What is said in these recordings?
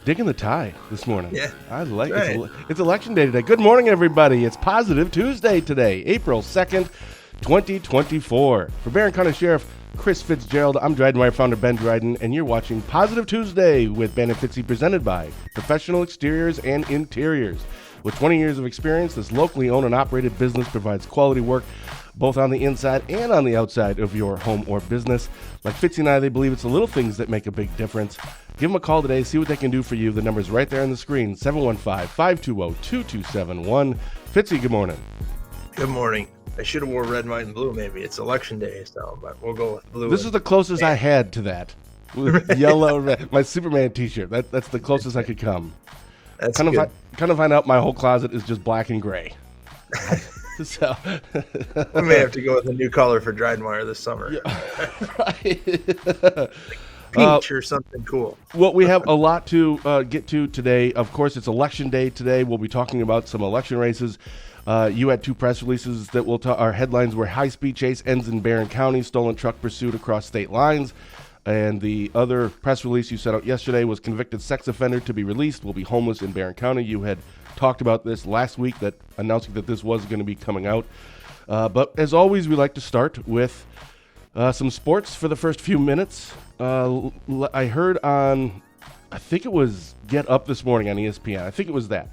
Digging the tie this morning. Yeah, I like right. it's election day today. Good morning, everybody. It's Positive Tuesday today, April 2nd, 2024. For Barron County Sheriff Chris Fitzgerald, I'm Dryden founder Ben Dryden, and you're watching Positive Tuesday with Ben Fitzy, presented by Professional Exteriors and Interiors. With 20 years of experience, this locally owned and operated business provides quality work both on the inside and on the outside of your home or business. Like Fitzy and I, they believe it's the little things that make a big difference. Give them a call today, see what they can do for you. The number's right there on the screen, 715-520-2271. Fitzy, good morning. Good morning. I should have wore red, white, and blue maybe. It's election day, so but we'll go with blue. This is the closest I had to that. With yellow, red. My Superman t-shirt. That's the closest I could come. That's kind good. Of find out my whole closet is just black and gray. So we may have to go with a new color for Dryden wire this summer. Yeah, right. Peach or something cool. Well, we have a lot to get to today. Of course, it's election day today. We'll be talking about some election races. You had two press releases that our headlines were high-speed chase ends in Barron County, stolen truck pursuit across state lines. And the other press release you sent out yesterday was convicted sex offender to be released, will be homeless in Barron County. You had talked about this last week, announcing that this was going to be coming out. But as always, we like to start with some sports for the first few minutes. I heard on, I think it was Get Up this morning on ESPN. I think it was that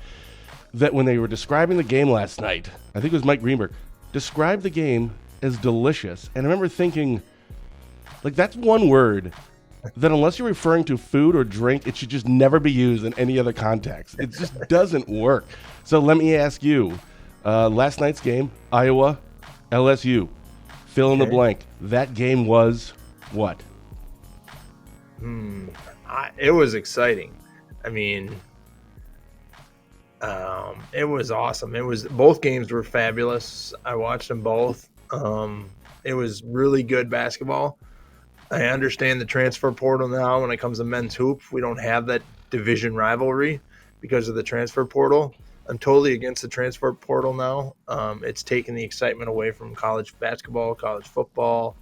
when they were describing the game last night, I think it was Mike Greenberg, described the game as delicious. And I remember thinking, like, that's one word that unless you're referring to food or drink, it should just never be used in any other context. It just doesn't work. So let me ask you, last night's game, Iowa, LSU, fill in the blank. That game was what? It was exciting. I mean, it was awesome. Both games were fabulous. I watched them both. It was really good basketball. I understand the transfer portal now. When it comes to men's hoop, we don't have that division rivalry because of the transfer portal. I'm totally against the transfer portal now. It's taken the excitement away from college basketball, college football.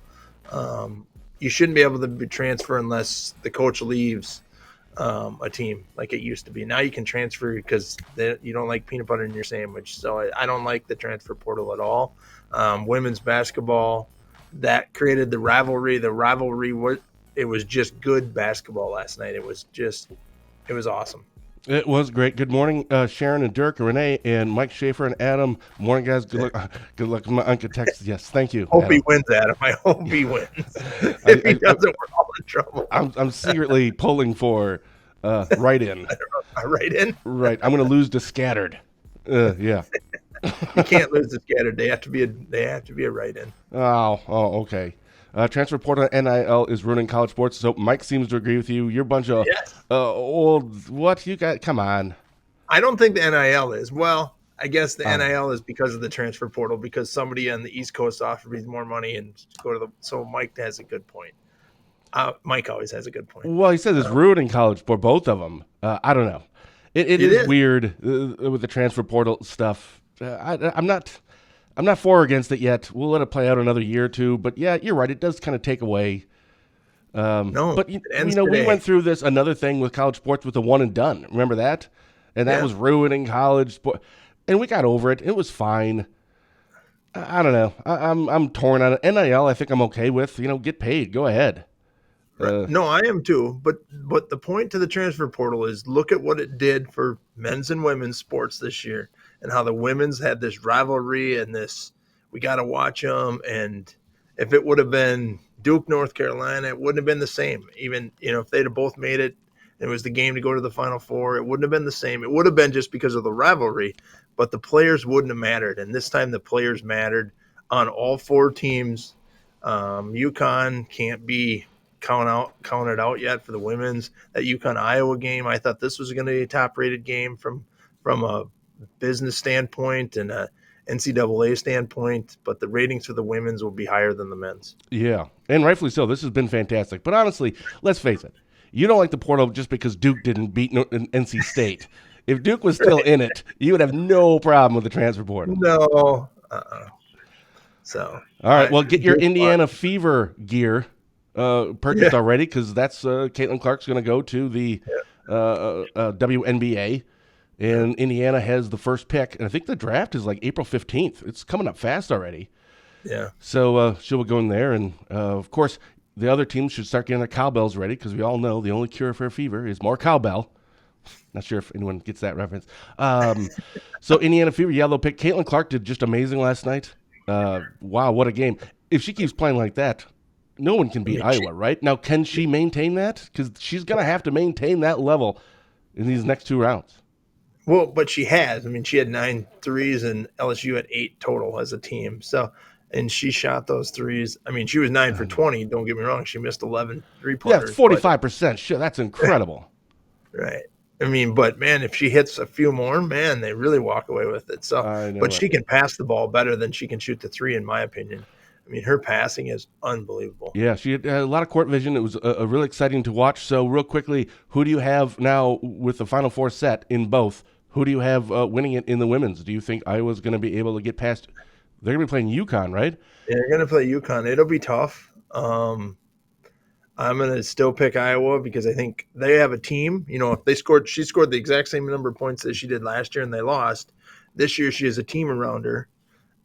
You shouldn't be able to transfer unless the coach leaves a team like it used to be. Now you can transfer because you don't like peanut butter in your sandwich. So I don't like the transfer portal at all. Women's basketball, that created the rivalry. It was just good basketball last night. It was awesome. It was great. Good morning, Sharon and Dirk and Renee and Mike Schaefer and Adam. Morning, guys. Good luck. Good luck. My uncle texted. Yes, thank you. Hope Adam. He wins, Adam. I hope he wins. If he doesn't, we're all in trouble. I'm secretly pulling for right in. Right in? Right. I'm going to lose to Scattered. Yeah. You can't lose to Scattered. They have to be a right in. Oh, okay. Transfer portal NIL is ruining college sports. So Mike seems to agree with you. You're a bunch of old. What you got? Come on. I don't think the NIL is. Well, I guess the NIL is because of the transfer portal, because somebody on the East Coast offered me more money and go to the. So Mike has a good point. Mike always has a good point. Well, he says it's ruining college for both of them. I don't know. It is weird with the transfer portal stuff. I'm not for or against it yet. We'll let it play out another year or two. But yeah, you're right. It does kind of take away. But we went through another thing with college sports with the one and done. Remember that? And that was ruining college sport. And we got over it. It was fine. I don't know. I'm torn on it. NIL, I think I'm okay with. Get paid. Go ahead. No, I am too. But the point to the transfer portal is look at what it did for men's and women's sports this year, and how the women's had this rivalry and this, we got to watch them. And if it would have been Duke, North Carolina, it wouldn't have been the same. Even, if they'd have both made it, and it was the game to go to the Final Four, it wouldn't have been the same. It would have been just because of the rivalry, but the players wouldn't have mattered. And this time the players mattered on all four teams. UConn can't be counted out yet for the women's. That UConn-Iowa game, I thought this was going to be a top-rated game from a business standpoint and a NCAA standpoint, but the ratings for the women's will be higher than the men's. Yeah, and rightfully so. This has been fantastic. But honestly, let's face it, you don't like the portal just because Duke didn't beat NC State. If Duke was still in it, you would have no problem with the transfer portal. No. So, all right, well, get your Indiana Fever gear purchased already, because that's Caitlin Clark's going to go to the WNBA. And Indiana has the first pick. And I think the draft is like April 15th. It's coming up fast already. Yeah. So she'll go in there. And, of course, the other teams should start getting their cowbells ready because we all know the only cure for a fever is more cowbell. Not sure if anyone gets that reference. So Indiana Fever, they'll pick. Caitlin Clark did just amazing last night. Wow, what a game. If she keeps playing like that, no one can beat Iowa, right? Now, can she maintain that? Because she's going to have to maintain that level in these next 2 rounds. Well, but she has. I mean, she had 9 threes and LSU had 8 total as a team. So, and she shot those threes. I mean, she was 9 for 20. Don't get me wrong. She missed 11 three-pointers. Yeah, 45%. Shit, that's incredible. Right. I mean, but man, if she hits a few more, man, they really walk away with it. So, but she can pass the ball better than she can shoot the three, in my opinion. I mean, her passing is unbelievable. Yeah, she had a lot of court vision. It was really exciting to watch. So, real quickly, who do you have now with the Final Four set in both? Who do you have winning it in the women's? Do you think Iowa's going to be able to get past? They're going to be playing UConn, right? Yeah, they're going to play UConn. It'll be tough. I'm going to still pick Iowa because I think they have a team. You know, if she scored the exact same number of points as she did last year and they lost. This year she has a team around her.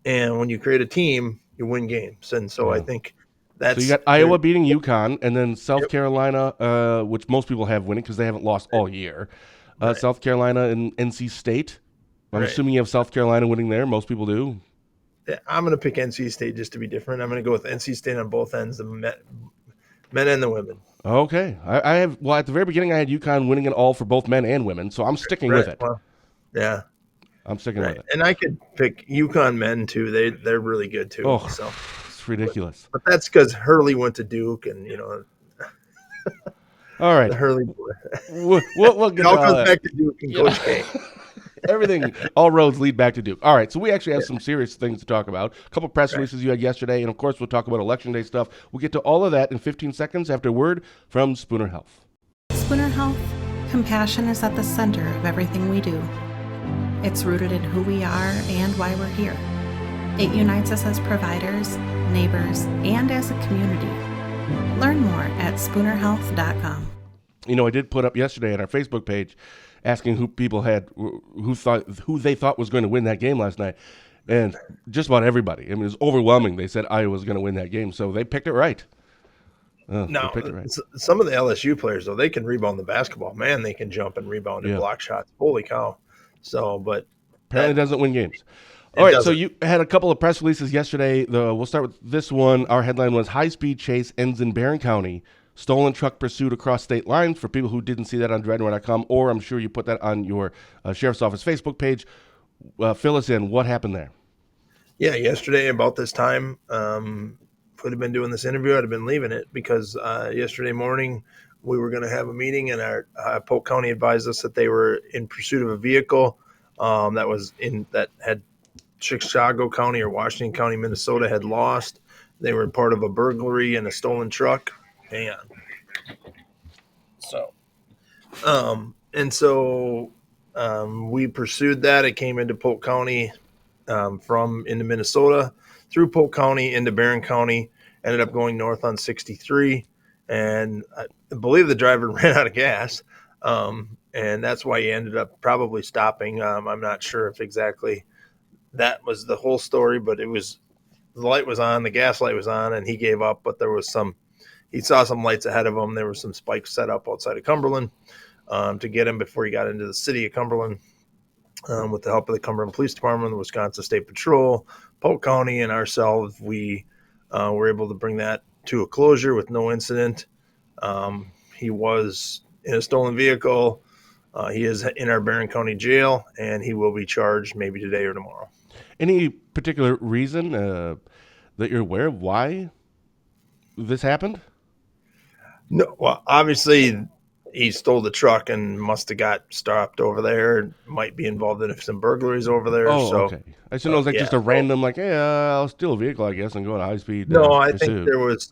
And when you create a team, you win games. And so I think that's. So you got Iowa beating UConn and then South Carolina, which most people have winning because they haven't lost all year. South Carolina and NC State. I'm assuming you have South Carolina winning there. Most people do. Yeah, I'm going to pick NC State just to be different. I'm going to go with NC State on both ends, the men and the women. Okay. I have, at the very beginning, I had UConn winning it all for both men and women, so I'm sticking with it. Well, yeah. I'm sticking with it. And I could pick UConn men, too. They're really good, too. Oh, so. It's ridiculous. But that's because Hurley went to Duke, and, you know. All right. The Hurley boy. We'll get it all comes back to Duke and Coach K. Everything, all roads lead back to Duke. All right, so we actually have some serious things to talk about. A couple press releases you had yesterday, and of course we'll talk about Election Day stuff. We'll get to all of that in 15 seconds after a word from Spooner Health. Spooner Health, compassion is at the center of everything we do. It's rooted in who we are and why we're here. It unites us as providers, neighbors, and as a community. Learn more at spoonerhealth.com. You know, I did put up yesterday on our Facebook page asking who they thought was going to win that game last night, and just about everybody. I mean, it was overwhelming. They said Iowa was going to win that game, so they picked it right. Now, some of the LSU players, though, they can rebound the basketball. Man, they can jump and rebound and block shots. Holy cow! So, but apparently, it doesn't win games. All right, so you had a couple of press releases yesterday. We'll start with this one. Our headline was high-speed chase ends in Barron County. Stolen truck pursued across state lines. For people who didn't see that on Dryden.com, or I'm sure you put that on your Sheriff's Office Facebook page, fill us in. What happened there? Yeah, yesterday about this time, would have been doing this interview, I'd have been leaving it because yesterday morning we were going to have a meeting, and our Polk County advised us that they were in pursuit of a vehicle that had Chicago County or Washington County, Minnesota had lost. They were part of a burglary and a stolen truck. Hang on. We pursued that. It came into Polk County into Minnesota, through Polk County into Barron County, ended up going north on 63. And I believe the driver ran out of gas. And that's why he ended up probably stopping. I'm not sure if exactly that was the whole story, but the light was on, the gas light was on, and he gave up, but he saw some lights ahead of him. There were some spikes set up outside of Cumberland to get him before he got into the city of Cumberland. With the help of the Cumberland Police Department, the Wisconsin State Patrol, Polk County, and ourselves, we were able to bring that to a closure with no incident. He was in a stolen vehicle. He is in our Barron County jail, and he will be charged maybe today or tomorrow. Any particular reason that you're aware of why this happened? No, well, obviously he stole the truck and must have got stopped over there. Might be involved in some burglaries over there. Oh, okay. I assume it was just a random, I'll steal a vehicle, I guess, and go on high speed. No, I think there was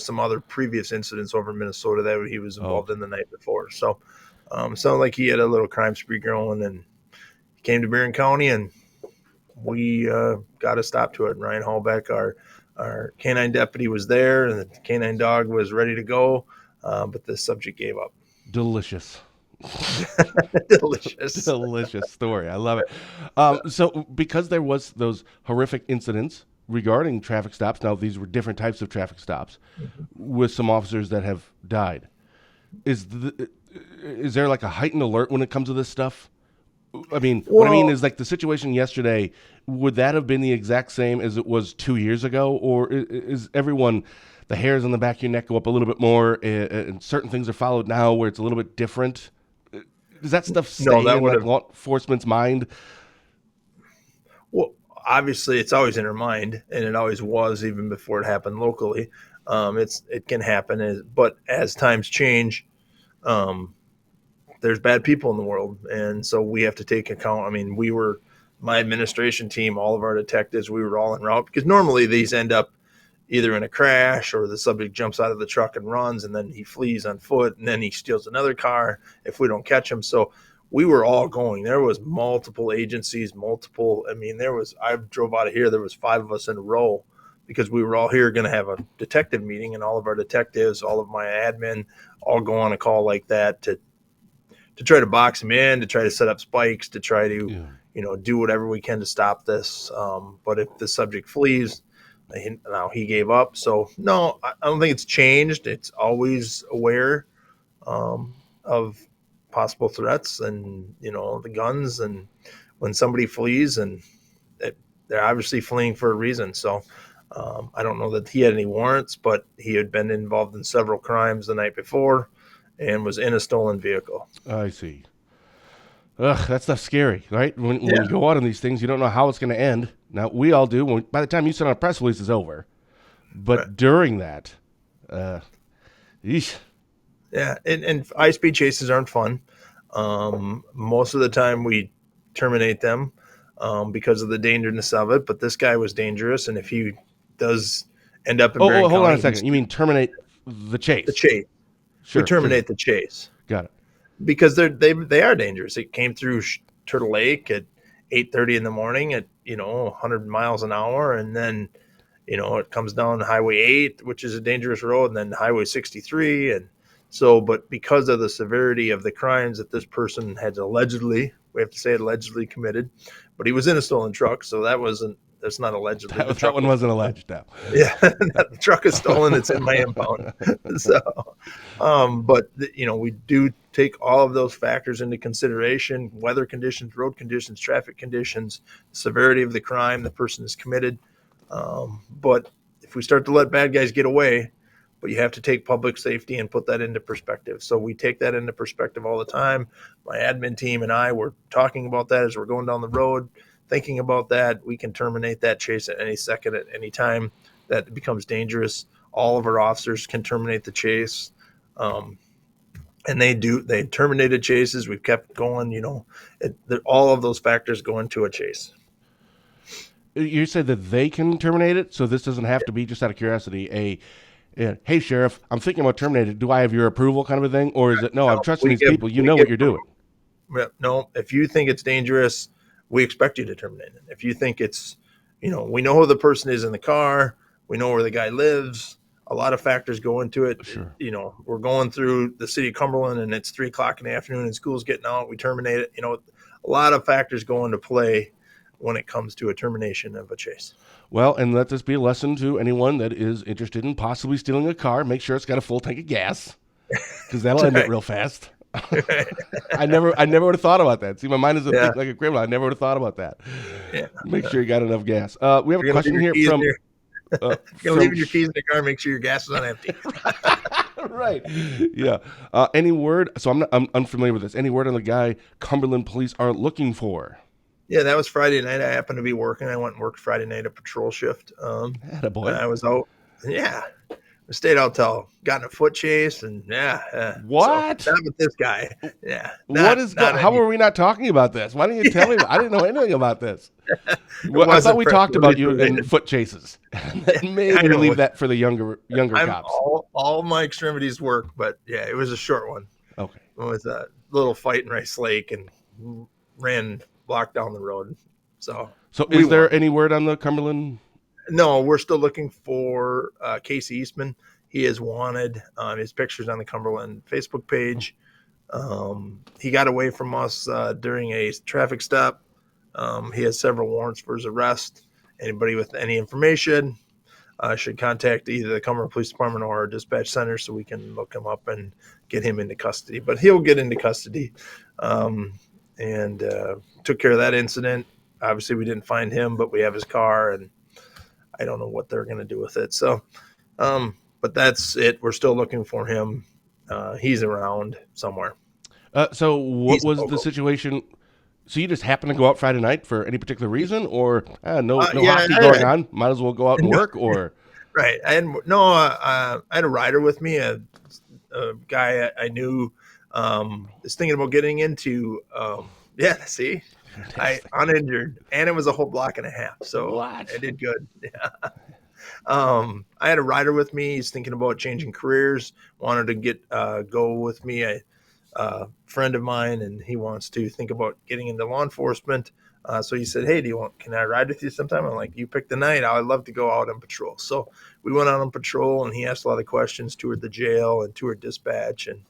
some other previous incidents over in Minnesota that he was involved in the night before. So, sounded like he had a little crime spree going, and he came to Barron County, and we got a stop to it. And Ryan Hallbeck, our canine deputy, was there, and the canine dog was ready to go, but the subject gave up. Delicious. Delicious. Delicious story. I love it. So because there was those horrific incidents regarding traffic stops, now these were different types of traffic stops with some officers that have died. Is there like a heightened alert when it comes to this stuff? I mean, what I mean Well, is like the situation yesterday, would that have been the exact same as it was 2 years ago? Or is everyone, the hairs on the back of your neck go up a little bit more and certain things are followed now where it's a little bit different? Does that stuff no, stay that in would like have. law enforcement's mind? Well, obviously, it's always in her mind, and it always was even before it happened locally. It can happen, but as times change, um, there's bad people in the world, and so we have to take account. I mean, my administration team, all of our detectives, we were all en route because normally these end up either in a crash or the subject jumps out of the truck and runs and then he flees on foot and then he steals another car if we don't catch him. So we were all going. There was multiple agencies, I mean, I drove out of here, there was 5 of us in a row because we were all here going to have a detective meeting, and all of our detectives, all of my admin, all go on a call like that to try to box him in, to try to set up spikes, to try to, Yeah. do whatever we can to stop this. But if the subject flees, now he gave up. So no, I don't think it's changed. It's always aware of possible threats and the guns, and when somebody flees, and they're obviously fleeing for a reason. So I don't know that he had any warrants, but he had been involved in several crimes the night before and was in a stolen vehicle. I see. Ugh, that stuff's scary, right? When Yeah. you go out on these things, you don't know how it's going to end. Now, we all do. By the time you send out a press release, it's over. Right. But during that, uh, yeesh. Yeah, and high speed chases aren't fun. Most of the time we terminate them because of the dangerousness of it. But this guy was dangerous, and if he does end up in Barron Hold on a County, second. You mean terminate the the chase? chase. We Sure, sure. terminate the chase Got it. because they are dangerous. It came through Turtle Lake at 8:30 in the morning at 100 miles an hour, and then it comes down Highway 8, which is a dangerous road, and then Highway 63. And so, but because of the severity of the crimes that this person had allegedly, we have to say allegedly committed, but he was in a stolen truck. So that's not allegedly. The That truck one was wasn't stolen. alleged, now. Yeah, the truck is stolen. It's in my impound. So, but we do take all of those factors into consideration: weather conditions, road conditions, traffic conditions, severity of the crime the person has committed. But if we start to let bad guys get away, but you have to take public safety and put that into perspective. So we take that into perspective all the time. My admin team and I were talking about that as we're going down the road, thinking about that. We can terminate that chase at any second, at any time that it becomes dangerous. All of our officers can terminate the chase. And they do. They terminated chases. We've kept going. All of those factors go into a chase. You said that they can terminate it, so this doesn't have to be, just out of curiosity, hey, Sheriff, I'm thinking about terminating it. Do I have your approval kind of a thing? Or is it, no, I'm No, trusting these people. You know what you're doing. No, if you think it's dangerous, we expect you to terminate it. If you think it's, we know who the person is in the car, we know where the guy lives. A lot of factors go into it. Sure. We're going through the city of Cumberland and it's 3:00 in the afternoon and school's getting out. We terminate it. A lot of factors go into play when it comes to a termination of a chase. Well, and let this be a lesson to anyone that is interested in possibly stealing a car. Make sure it's got a full tank of gas, because that'll end it real fast. I never would have thought about that. See, my mind is Yeah. like a criminal. I never would have thought about that. Yeah. Make sure you got enough gas. We have a You're gonna question leave your here keys from. in You're from leaving your keys in the car. Make sure your gas is on empty. right. Yeah. Any word? So I'm unfamiliar with this. Any word on the guy Cumberland police aren't looking for? Yeah, that was Friday night. I happened to be working. I went and worked Friday night a patrol shift. And Attaboy. I was out. Yeah, I stayed out till got in a foot chase, and What? So not with this guy. Yeah. How are we not talking about this? Why didn't you tell me? I didn't know anything about this. Well, I was thought a we press talked about release you in related. foot chases. I Maybe know. leave that for the younger cops. All my extremities work, but yeah, it was a short one. Okay. It was a little fight in Rice Lake and blocked down the road. So is there any word on the Cumberland? No, we're still looking for Casey Eastman. He is wanted. His picture's on the Cumberland Facebook page. He got away from us during a traffic stop. He has several warrants for his arrest. Anybody with any information should contact either the Cumberland Police Department or our dispatch center so we can look him up and get him into custody. But he'll get into custody, and took care of that incident. Obviously, we didn't find him, but we have his car, and I don't know what they're going to do with it. So, but that's it. We're still looking for him. He's around somewhere. So what He's was local. the situation? So you just happened to go out Friday night for any particular reason, or no Yeah, hockey going on? Might as well go out and work, or Right. I had a rider with me, a guy I knew, is thinking about getting into. Yeah, see, I uninjured, and it was a whole block and a half, so What? I did good. Yeah. I had a rider with me. He's thinking about changing careers. Wanted to get go with me. A friend of mine, and he wants to think about getting into law enforcement. So he said, "Hey, can I ride with you sometime?" I'm like, "You pick the night. I'd love to go out on patrol." So we went out on patrol, and he asked a lot of questions, toured the jail and toured dispatch, and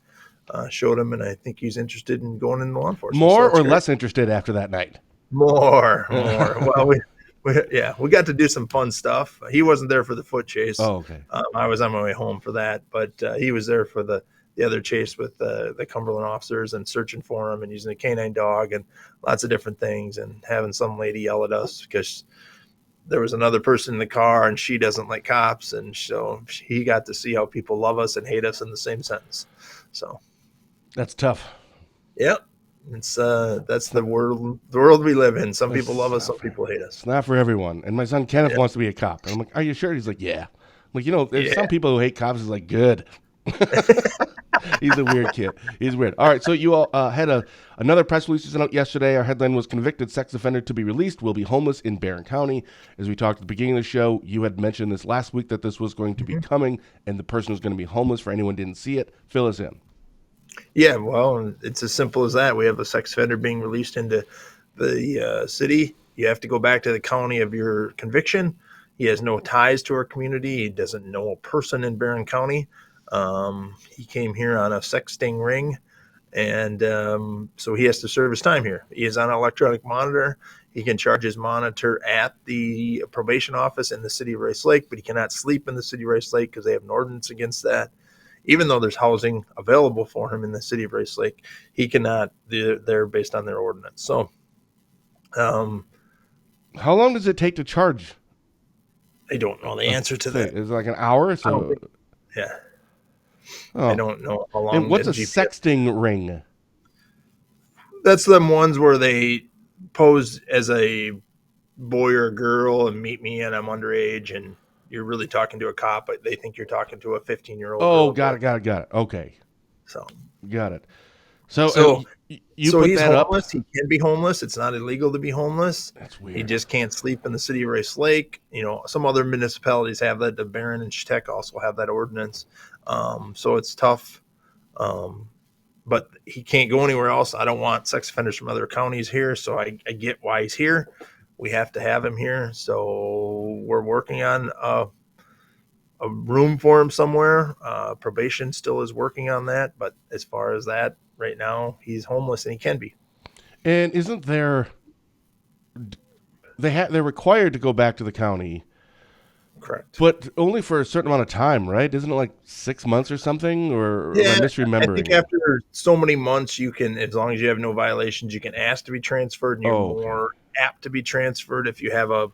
showed him. And I think he's interested in going into law enforcement. So more that's or great. less interested after that night? More. Well, we got to do some fun stuff. He wasn't there for the foot chase. Oh, okay. I was on my way home for that, but he was there for the other chase with the Cumberland officers and searching for him and using a canine dog and lots of different things, and having some lady yell at us because there was another person in the car and she doesn't like cops, and so he got to see how people love us and hate us in the same sentence. So That's tough. yep. It's that's the world we live in. Some people love us, some people hate us. It's not for everyone. And my son Kenneth wants to be a cop. And I'm like, "Are you sure?" He's like, "Yeah." I'm like, there's some people who hate cops. He's like, "Good." He's a weird kid. He's weird. All right, so you all had another press release out yesterday. Our headline was "Convicted Sex Offender to be Released Will be Homeless in Barron County." As we talked at the beginning of the show, you had mentioned this last week that this was going to be coming, and the person was going to be homeless. For anyone who didn't see it, fill us in. Yeah, well, it's as simple as that. We have a sex offender being released into the city. You have to go back to the county of your conviction. He has no ties to our community. He doesn't know a person in Barron County. He came here on a sexting ring, and so he has to serve his time here. He is on an electronic monitor. He can charge his monitor at the probation office in the city of Rice Lake, but he cannot sleep in the city of Rice Lake because they have an ordinance against that. Even though there's housing available for him in the city of Rice Lake, he cannot. They're based on their ordinance. So, How long does it take to charge? I don't know the answer to that. Is it like an hour? So, Yeah, oh. I don't know how long. And what's a GPS sexting ring? That's them ones where they pose as a boy or a girl and meet me, and I'm underage, and you're really talking to a cop, but they think you're talking to a 15-year-old. Oh, got it. Okay, So, got it. So you so put he's that up. homeless. He can be homeless. It's not illegal to be homeless. That's weird. He just can't sleep in the city of Rice Lake. Some other municipalities have that. The Barron and Chetek also have that ordinance. So it's tough. But he can't go anywhere else. I don't want sex offenders from other counties here, so I get why he's here. We have to have him here. So we're working on a room for him somewhere. Probation still is working on that. But as far as that, right now, he's homeless, and he can be. And isn't there? They're required to go back to the county, Correct. but only for a certain amount of time, right? Isn't it like 6 months or something? Or am I misremembering? I think after so many months, you can, as long as you have no violations, you can ask to be transferred, and you're more apt to be transferred if you have a.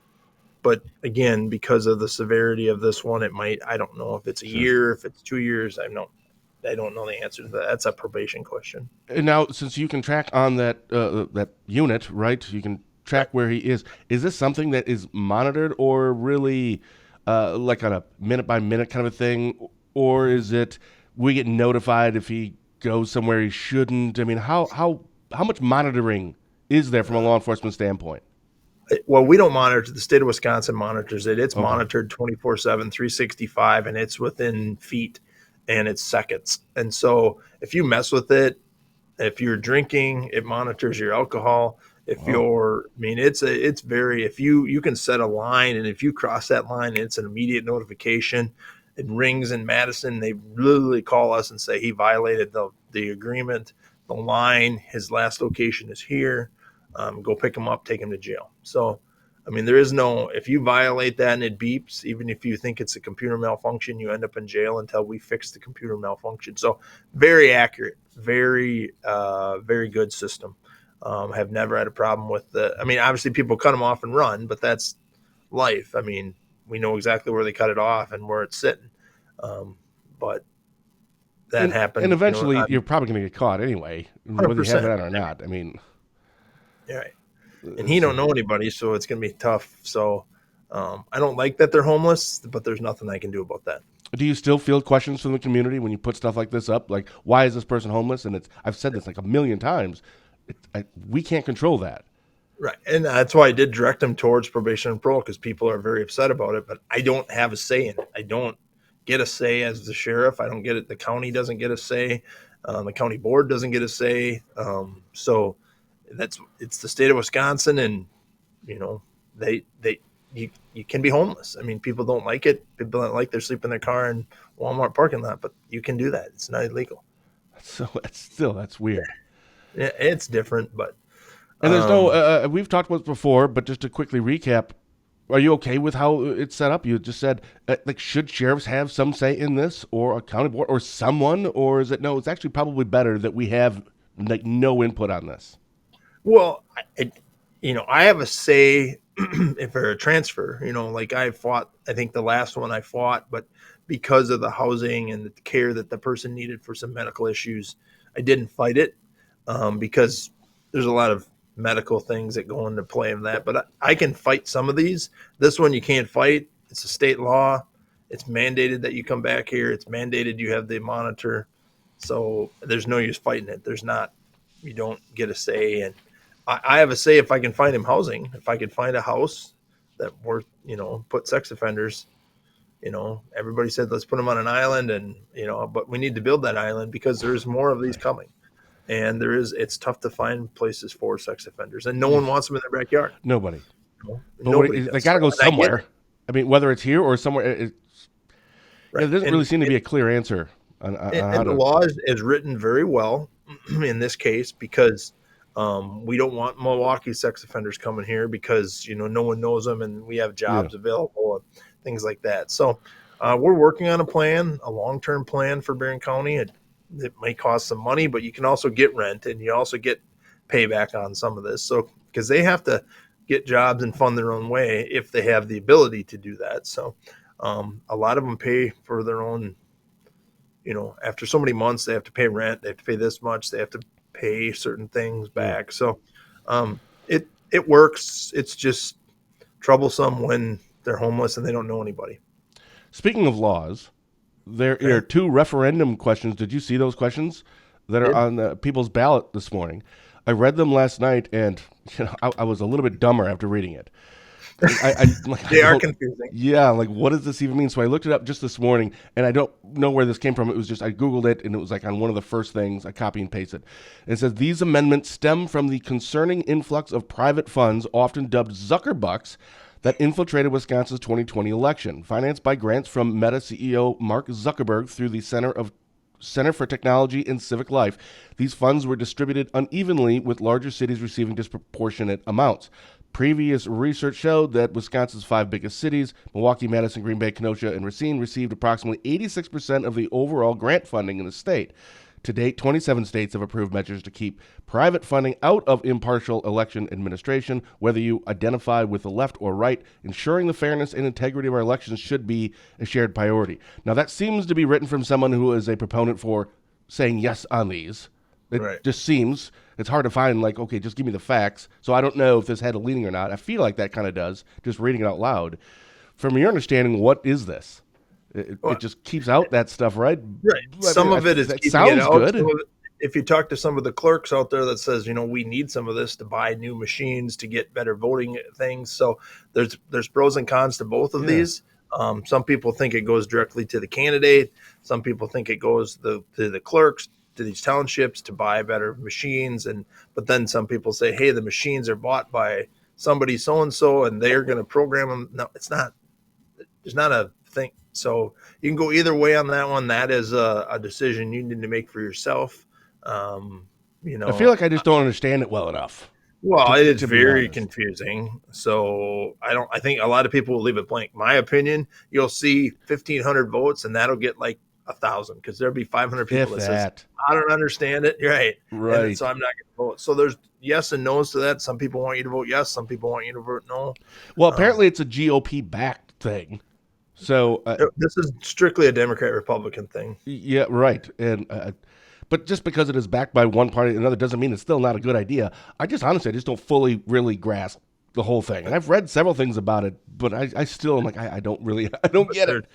But again, because of the severity of this one, it might. I don't know if it's a year, if it's 2 years. I don't know the answer to that. That's a probation question. And now, since you can track on that unit, right? You can track where he is. Is this something that is monitored, or really like on a minute by minute kind of a thing, or is it we get notified if he goes somewhere he shouldn't? I mean, how much monitoring is there from a law enforcement standpoint? Well, we don't monitor it. The state of Wisconsin monitors it. It's monitored 24/7, 365, and it's within feet and it's seconds. And so if you mess with it, if you're drinking, it monitors your alcohol. If it's very, if you can set a line, and if you cross that line, it's an immediate notification. It rings in Madison. They literally call us and say he violated the agreement. the line, his last location is here. Go pick him up, take him to jail. So, I mean, there is no, if you violate that and it beeps, even if you think it's a computer malfunction, you end up in jail until we fix the computer malfunction. So very accurate, very good system. Have never had a problem with I mean, obviously people cut them off and run, but that's life. I mean, we know exactly where they cut it off and where it's sitting. But that happened. And eventually you're probably going to get caught anyway, whether you have it on or not. I mean, right. And he don't know anybody, so it's going to be tough. So I don't like that they're homeless, but there's nothing I can do about that. Do you still field questions from the community when you put stuff like this up? Like, why is this person homeless? And I've said this like a million times. We can't control that. Right. And that's why I did direct them towards probation and parole, because people are very upset about it, but I don't have a say in it. I don't get a say as the sheriff. I don't get it. The county doesn't get a say. The county board doesn't get a say. So it's the state of Wisconsin, and you can be homeless. I mean, people don't like it. People don't like they're sleeping in their car in Walmart parking lot, but you can do that. It's not illegal. So that's weird. Yeah, it's different, but and there's no. We've talked about this before, but just to quickly recap, are you okay with how it's set up? You just said like, should sheriffs have some say in this, or a county board, or someone, or is it no? It's actually probably better that we have like no input on this. Well, I have a say if for a transfer. Like I think the last one I fought, but because of the housing and the care that the person needed for some medical issues, I didn't fight it because there's a lot of medical things that go into play in that. But I can fight some of these. This one you can't fight. It's a state law. It's mandated that you come back here. It's mandated you have the monitor. So there's no use fighting it. You don't get a say. And I have a say if I can find him housing. If I could find a house that worth, put sex offenders, everybody said, let's put them on an island but we need to build that island because there's more of these coming. And it's tough to find places for sex offenders, and no one wants them in their backyard. Nobody. Nobody they got to go somewhere. I mean, whether it's here or somewhere, there doesn't really seem to be a clear answer. And the law is written very well in this case because we don't want Milwaukee sex offenders coming here because, no one knows them and we have jobs available and things like that. So we're working on a long-term plan for Barron County. It may cost some money, but you can also get rent and you also get payback on some of this. So, because they have to get jobs and fund their own way if they have the ability to do that. So a lot of them pay for their own, after so many months, they have to pay rent. They have to pay this much. They have to pay certain things back. So it works. It's just troublesome when they're homeless and they don't know anybody. Speaking of laws, there are two referendum questions. Did you see those questions that are on the people's ballot this morning? I read them last night, and I was a little bit dumber after reading it. They are confusing. Yeah, like what does this even mean? So I looked it up just this morning, and I don't know where this came from. It was just I Googled it, and it was like on one of the first things. I copy and pasted. It says these amendments stem from the concerning influx of private funds, often dubbed Zuckerbucks, that infiltrated Wisconsin's 2020 election, financed by grants from Meta CEO Mark Zuckerberg through the Center for Technology and Civic Life. These funds were distributed unevenly, with larger cities receiving disproportionate amounts. Previous research showed that Wisconsin's 5 biggest cities, Milwaukee, Madison, Green Bay, Kenosha, and Racine, received approximately 86% of the overall grant funding in the state. To date, 27 states have approved measures to keep private funding out of impartial election administration. Whether you identify with the left or right, ensuring the fairness and integrity of our elections should be a shared priority. Now, that seems to be written from someone who is a proponent for saying yes on these. It just seems, it's hard to find, like, okay, just give me the facts. So I don't know if this had a leaning or not. I feel like that kind of does, just reading it out loud. From your understanding, what is this? It just keeps out that stuff, right? Right. Some of it is keeping sounds it out. good. If you talk to some of the clerks out there that says, we need some of this to buy new machines to get better voting things. So there's pros and cons to both of these. Some people think it goes directly to the candidate. Some people think it goes to the clerks, to these townships to buy better machines. But then some people say, hey, the machines are bought by somebody so-and-so and they're going to program them. No, it's not. There's not a thing. So you can go either way on that one. That is a decision you need to make for yourself. I feel like I just don't understand it well enough. Well, it's to be very honest. confusing. So I think a lot of people will leave it blank. My opinion, you'll see 1,500 votes, and that'll get like 1,000 because there'll be 500 people If that says that. I don't understand it. You're right, Right. And so I'm not going to vote. So there's yes and no's to that. Some people want you to vote yes. Some people want you to vote no. Well, apparently it's a GOP backed thing. So This is strictly a Democrat Republican thing. yeah, right. And but just because it is backed by one party or another doesn't mean it's still not a good idea. I just don't fully really grasp the whole thing. And I've read several things about it, but I still am like I don't get it.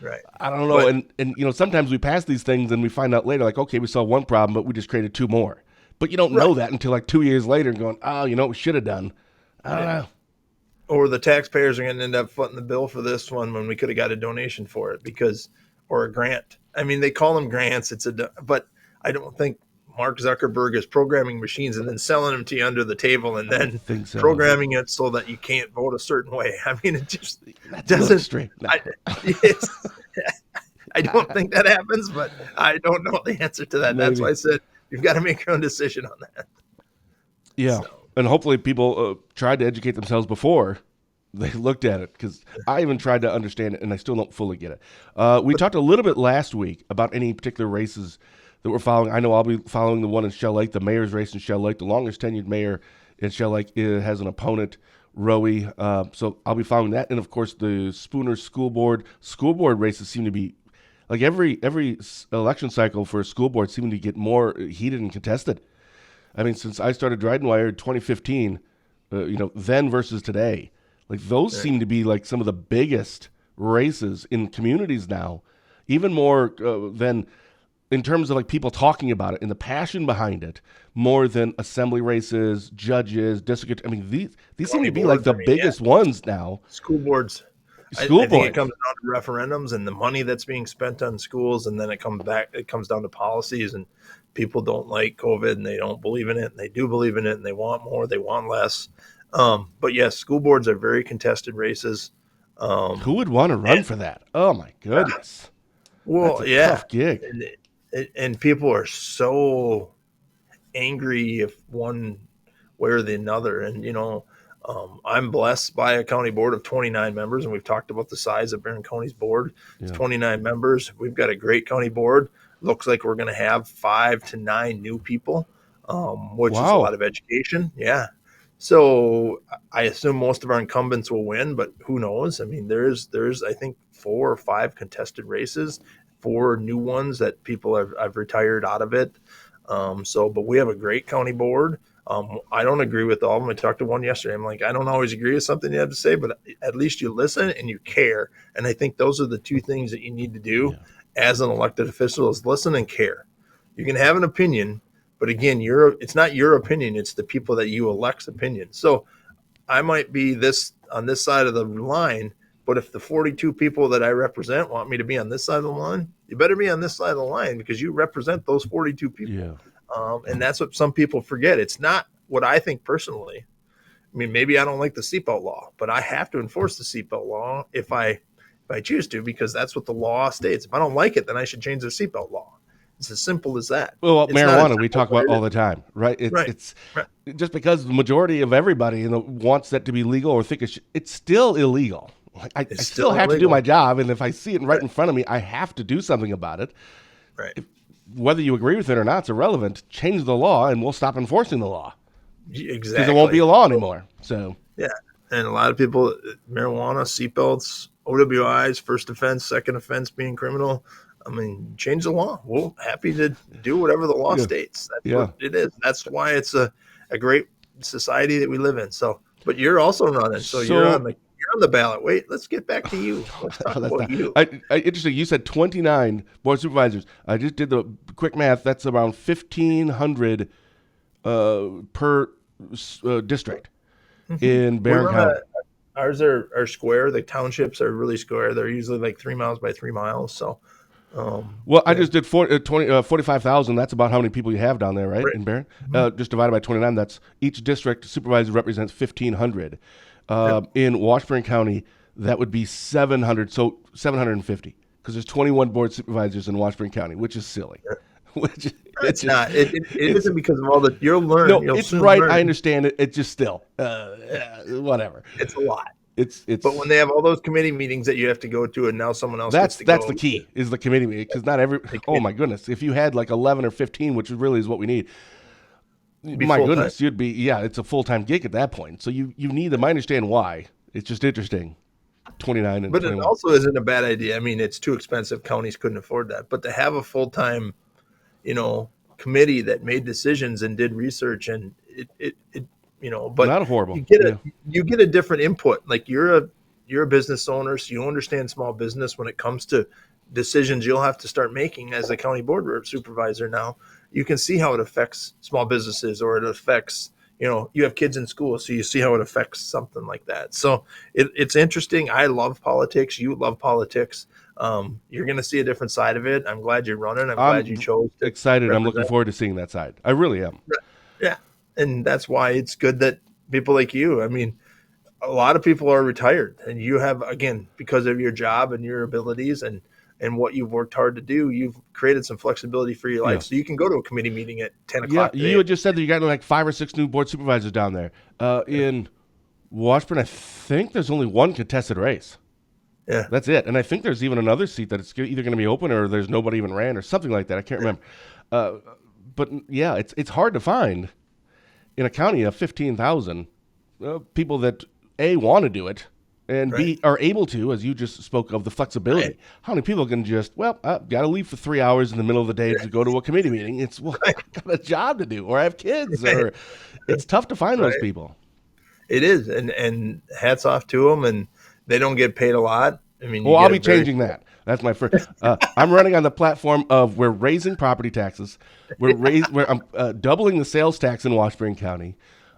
Right. I don't know. And sometimes we pass these things and we find out later like, okay, we saw one problem, but we just created two more. But you don't know that until like 2 years later and going, oh, we should have done. I don't know. Or the taxpayers are going to end up footing the bill for this one when we could have got a donation for it or a grant. I mean, they call them grants. But I don't think Mark Zuckerberg is programming machines and then selling them to you under the table and then programming it so that you can't vote a certain way. I mean, it just doesn't. Straight. No. I don't think that happens, but I don't know the answer to that. Maybe. That's why I said you've got to make your own decision on that. Yeah. So. And hopefully people tried to educate themselves before they looked at it, because I even tried to understand it and I still don't fully get it. We talked a little bit last week about any particular races that we're following. I know I'll be following the one in Shell Lake, the mayor's race in Shell Lake. The longest tenured mayor in Shell Lake has an opponent, Rowie. So I'll be following that. And, of course, the Spooner School Board races seem to be, like every election cycle for a school board, seeming to get more heated and contested. I mean, since I started Dryden Wire in 2015, then versus today, like those seem to be like some of the biggest races in communities now, even more than in terms of like people talking about it and the passion behind it, more than assembly races, judges, district. I mean, these seem to be like the biggest ones now. School boards. I think it comes down to referendums and the money that's being spent on schools, and then it comes down to policies, and people don't like COVID and they don't believe in it, and they do believe in it, and they want more, they want less. But yes, school boards are very contested races. Who would want to run for that? Oh my goodness. Well, that's a tough gig. And people are so angry if one way or the other. And, I'm blessed by a county board of 29 members, and we've talked about the size of Barron County's board. It's 29 members. We've got a great county board. Looks like we're going to have 5 to 9 new people, which is a lot of education. Yeah. So I assume most of our incumbents will win, but who knows? I mean, there's I think 4 or 5 contested races, 4 new ones that people have retired out of it. But we have a great county board. I don't agree with all of them. I talked to one yesterday. I'm like, I don't always agree with something you have to say, but at least you listen and you care. And I think those are the 2 things that you need to do as an elected official, is listen and care. You can have an opinion, but again, it's not your opinion. It's the people that you elect's opinion. So I might be on this side of the line, but if the 42 people that I represent want me to be on this side of the line, you better be on this side of the line because you represent those 42 people. Yeah. And that's what some people forget. It's not what I think personally. I mean, maybe I don't like the seatbelt law, but I have to enforce the seatbelt law if I choose to, because that's what the law states. If I don't like it, then I should change the seatbelt law. It's as simple as that. Well, marijuana we talk about all the time, right? It's just because the majority of everybody wants that to be legal or think it's still illegal. I still have to do my job, and if I see it right in front of me, I have to do something about it. Right. Whether you agree with it or not, it's irrelevant. Change the law, and we'll stop enforcing the law. Exactly. Because it won't be a law anymore. So yeah, and a lot of people, marijuana, seatbelts, OWIs, first offense, second offense being criminal. I mean, change the law. We're happy to do whatever the law states. That's what it is. That's why it's a great society that we live in. So, but you're also running, so you're on the ballot. Wait, let's get back to you. Let's talk about you. Interesting. You said 29 board supervisors. I just did the quick math. That's around 1,500 per district in Barron County. Ours are square. The townships are really square. They're usually like 3 miles by 3 miles. So, I just did 45,000. That's about how many people you have down there, right? In Barron. Just divided by 29. That's each district supervisor represents 1,500. In Washburn County, that would be 700, so 750, because there's 21 board supervisors in Washburn County, which is silly. which It's not. It isn't because of all the you'll learn. No, You'll it's soon right. learn. I understand it. It's just still whatever. It's a lot. It's But when they have all those committee meetings that you have to go to, and now someone else that's gets to go, the key is the committee meeting, because not every. Oh my goodness, if you had like 11 or 15, which really is what we need. My goodness, you'd be it's a full-time gig at that point. So you need them. I understand why. It's just interesting. 29 and but 21. it also isn't a bad idea. I mean, it's too expensive. Counties couldn't afford that. But to have a full-time, committee that made decisions and did research, and it but not horrible. You get a different input. Like you're a business owner, so you understand small business when it comes to decisions you'll have to start making as a county board supervisor. Now you can see how it affects small businesses, or it affects, you have kids in school, so you see how it affects something like that. So it's interesting. I love politics. You love politics. You're going to see a different side of it. I'm glad you're running. I'm glad you chose to excited. I'm looking forward to seeing that side. I really am. Yeah. And that's why it's good that people like you, I mean, a lot of people are retired, and you have, again, because of your job and your abilities and what you've worked hard to do, you've created some flexibility for your life. Yeah. So you can go to a committee meeting at 10 o'clock. Yeah, you had just said that you got like 5 or 6 new board supervisors down there. In Washburn, I think there's only one contested race. Yeah. That's it. And I think there's even another seat that it's either going to be open or there's nobody even ran or something like that. I can't remember. But yeah, it's hard to find in a county of 15,000 people that A, want to do it, and B, are able to, as you just spoke of, the flexibility. Right. How many people can just, I've got to leave for 3 hours in the middle of the day to go to a committee meeting. It's, I got a job to do, or I have kids, or it's tough to find those people. It is, and hats off to them, and they don't get paid a lot. I mean, I'll be changing that. That's my first. I'm running on the platform of we're raising property taxes. I'm doubling the sales tax in Washburn County.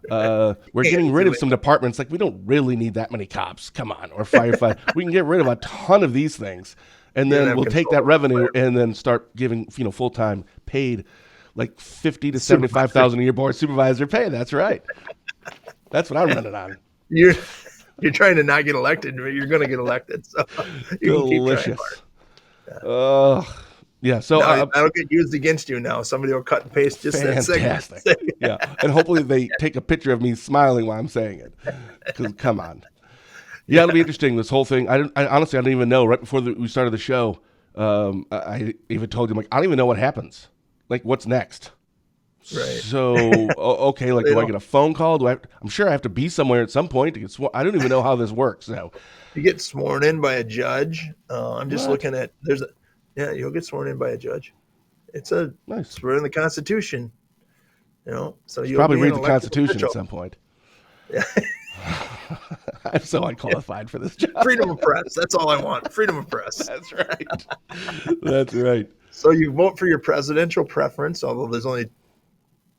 We're getting rid of some departments. Like, we don't really need that many cops. Come on, or firefighter. We can get rid of a ton of these things, and then we'll take that revenue and then start giving full-time paid, like $50,000 to $75,000 a year board supervisor pay. That's right. That's what I'm running on. You're trying to not get elected, but you're going to get elected. So you delicious. Can keep trying hard. Yeah. So that'll get used against you now. Somebody will cut and paste just fantastic. That segment. Yeah, and hopefully they take a picture of me smiling while I'm saying it. Because come on. Yeah, it'll be interesting. This whole thing. I honestly didn't even know. Right before we started the show, I even told him, like, I don't even know what happens. Like, what's next? Right. So okay, like, do I get a phone call? I'm sure I have to be somewhere at some point to get sworn. I don't even know how this works. So you get sworn in by a judge. I'm just looking at you'll get sworn in by a judge. It's nice. We're in the Constitution, So you probably read the Constitution at some point. Yeah. I'm so unqualified for this job. Freedom of press. That's all I want. Freedom of press. That's right. That's right. So you vote for your presidential preference, although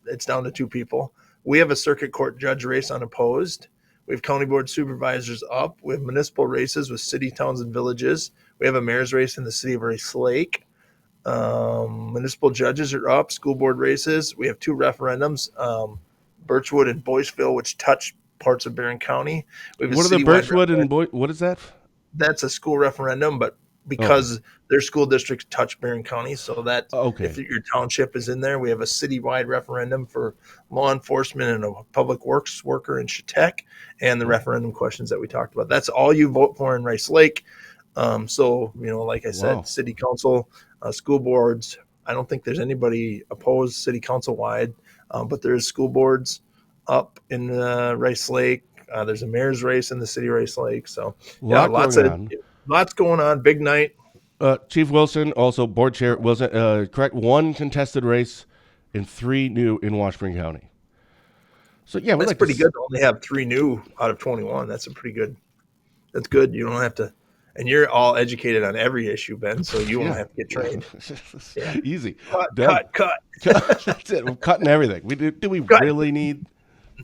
it's down to 2 people. We have a circuit court judge race unopposed. We have county board supervisors up. We have municipal races with city, towns, and villages. We have a mayor's race in the city of Rice Lake. Municipal judges are up. School board races. We have 2 referendums, Birchwood and Boyceville, which touch parts of Barron County. What are the Birchwood and what is that? That's a school referendum, but because their school districts touch Barron County, so that if your township is in there, we have a citywide referendum for law enforcement and a public works worker in Chautauqua, and the referendum questions that we talked about. That's all you vote for in Rice Lake. So, like I said, city council, school boards, I don't think there's anybody opposed city council wide, but there's school boards up in Rice Lake. There's a mayor's race in the city of Rice Lake. So lots going on. Big night. Chief Wilson, also board chair Wilson, correct. 1 contested race and 3 new in Washburn County. So yeah, that's pretty good to only have 3 new out of 21. That's that's good. You don't have to, and you're all educated on every issue, Ben, so you won't have to get trained. Easy. Cut. That's it. We're cutting everything. Do we really need?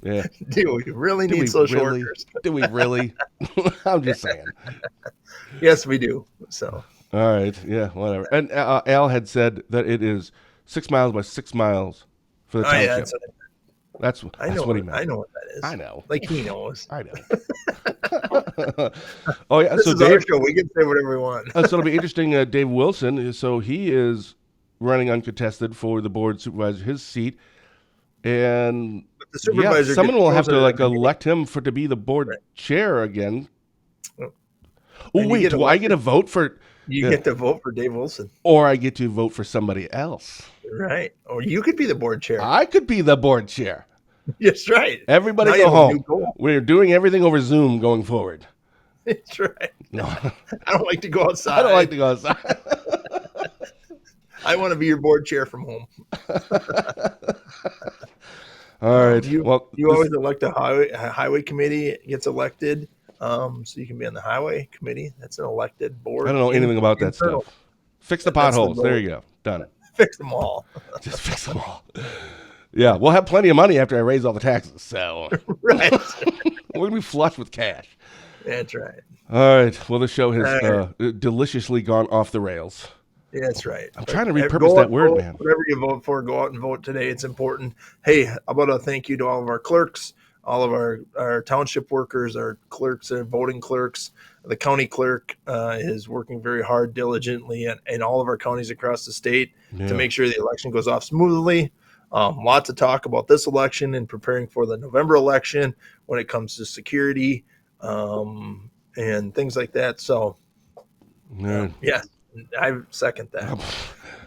Yeah. Do we really need social workers? Do we really? I'm just saying. Yes, we do. So. All right. Yeah. Whatever. And Al had said that it is 6 miles by 6 miles for the township. That's what he meant. I know what that is. I know. Like he knows. I know. This is our show. We can say whatever we want. So it'll be interesting. Dave Wilson. So he is running uncontested for the board supervisor, his seat. And But the supervisor someone will have to gets elect him to be the board chair again. Oh. Oh, And wait, do I get a vote for... You get to vote for Dave Wilson. Or I get to vote for somebody else. Right. Or you could be the board chair. I could be the board chair. That's right. Everybody Now you go have a new home. goal. We're doing everything over Zoom going forward. That's right. No, I don't like to go outside. I don't like to go outside. I want to be your board chair from home. All right. You always elect a highway committee gets elected. So you can be on the highway committee. That's an elected board. I don't know anything about that internal. stuff. Fix the potholes. There you go. Done. Fix them all. Just fix them all. Yeah, we'll have plenty of money after I raise all the taxes. So Right. we're going to be flush with cash. That's right. All right. Well, the show has deliciously gone off the rails. That's right. I'm trying to repurpose that word, man. Whatever you vote for, go out and vote today. It's important. Hey, how about a thank you to all of our clerks, all of our township workers, our clerks, our voting clerks. The county clerk is working very hard, diligently, in all of our counties across the state to make sure the election goes off smoothly. Lots of talk about this election and preparing for the November election when it comes to security and things like that. So, yeah, I second that.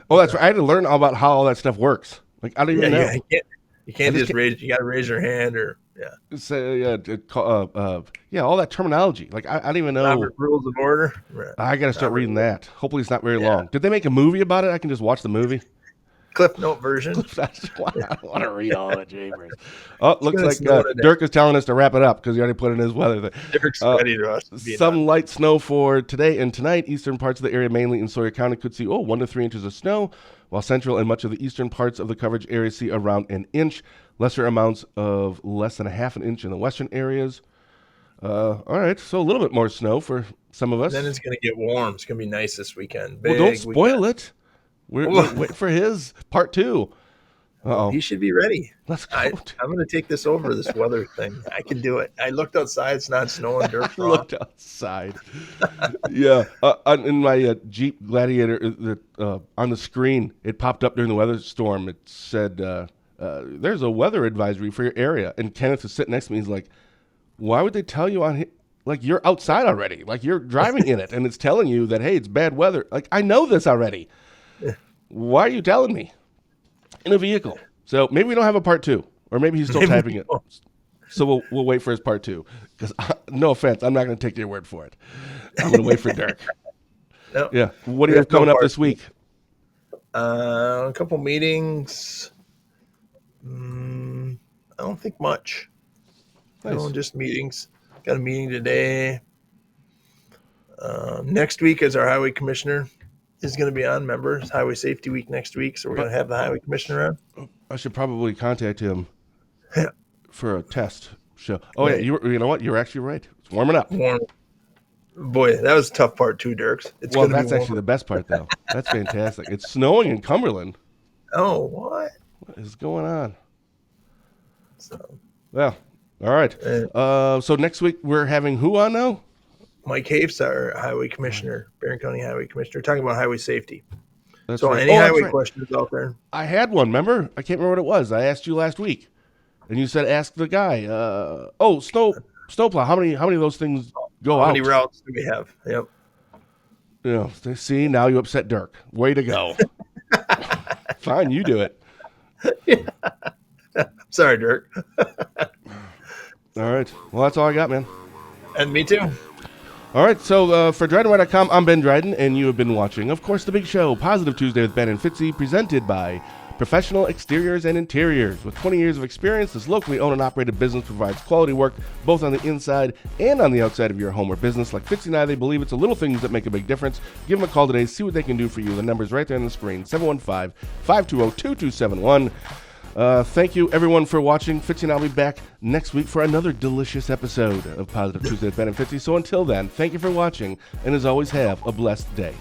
Oh, that's right. I had to learn all about how all that stuff works. Like, I don't even know. Yeah, you can't just raise. You got to raise your hand or say all that terminology. Like I don't even know. Robert Rules of Order. Right. I got to start reading that. Hopefully, it's not very long. Did they make a movie about it? I can just watch the movie. Cliff Note version. I don't want to read all the chambers. Oh, looks like Dirk is telling us to wrap it up because he already put in his weather. Dirk's ready to us. Some light snow for today and tonight. Eastern parts of the area, mainly in Sawyer County, could see 1 to 3 inches of snow, while central and much of the eastern parts of the coverage area see around an inch. Lesser amounts of less than a half an inch in the western areas. All right, so a little bit more snow for some of us. Then it's going to get warm. It's going to be nice this weekend. Well, don't spoil it. We're waiting for his part 2. He should be ready. Let's go. I'm going to take this over, this weather thing. I can do it. I looked outside. It's not snowing. Dirt's I looked outside. Yeah. In my Jeep Gladiator, on the screen, it popped up during the weather storm. It said, there's a weather advisory for your area. And Kenneth is sitting next to me. He's like, why would they tell you like, you're outside already. Like, you're driving in it. And it's telling you that, hey, it's bad weather. Like, I know this already. Why are you telling me? In a vehicle. So maybe we don't have a part 2, or maybe he's still typing it. So we'll wait for his part 2. Because no offense, I'm not going to take your word for it. I'm going to wait for Dirk. No, yeah. What do you have coming up this week? A couple meetings. I don't think much. Nice. No, just meetings. Got a meeting today. Next week is our highway commissioner is going to be on. Remember, it's Highway Safety Week next week, so we're going to have the highway commissioner on. I should probably contact him for a test show. Oh, yeah, you know what? You're actually right. It's warming up. Boy, that was a tough part too, Dirks. That's actually the best part, though. That's fantastic. It's snowing in Cumberland. Oh, what? What is going on? So, well, all right. So next week we're having who on now? Mike Hafes, our highway commissioner, Barron County highway commissioner, talking about highway safety. That's so right. any highway questions out there? I had one, remember? I can't remember what it was. I asked you last week. And you said ask the guy. Snowplow. How many of those things go out? How many routes do we have? Yep. You know, see, now you upset Dirk. Way to go. Fine, you do it. Sorry, Dirk. All right. Well, that's all I got, man. And me too. All right, so for DrydenWire.com, I'm Ben Dryden, and you have been watching, of course, The Big Show, Positive Tuesday with Ben and Fitzy, presented by Professional Exteriors and Interiors. With 20 years of experience, this locally owned and operated business provides quality work both on the inside and on the outside of your home or business. Like Fitzy and I, they believe it's the little things that make a big difference. Give them a call today, see what they can do for you. The number's right there on the screen, 715-520-2271. Thank you, everyone, for watching. Fitzy and I'll be back next week for another delicious episode of Positive Tuesday with Ben and Fitzy. So until then, thank you for watching, and as always, have a blessed day.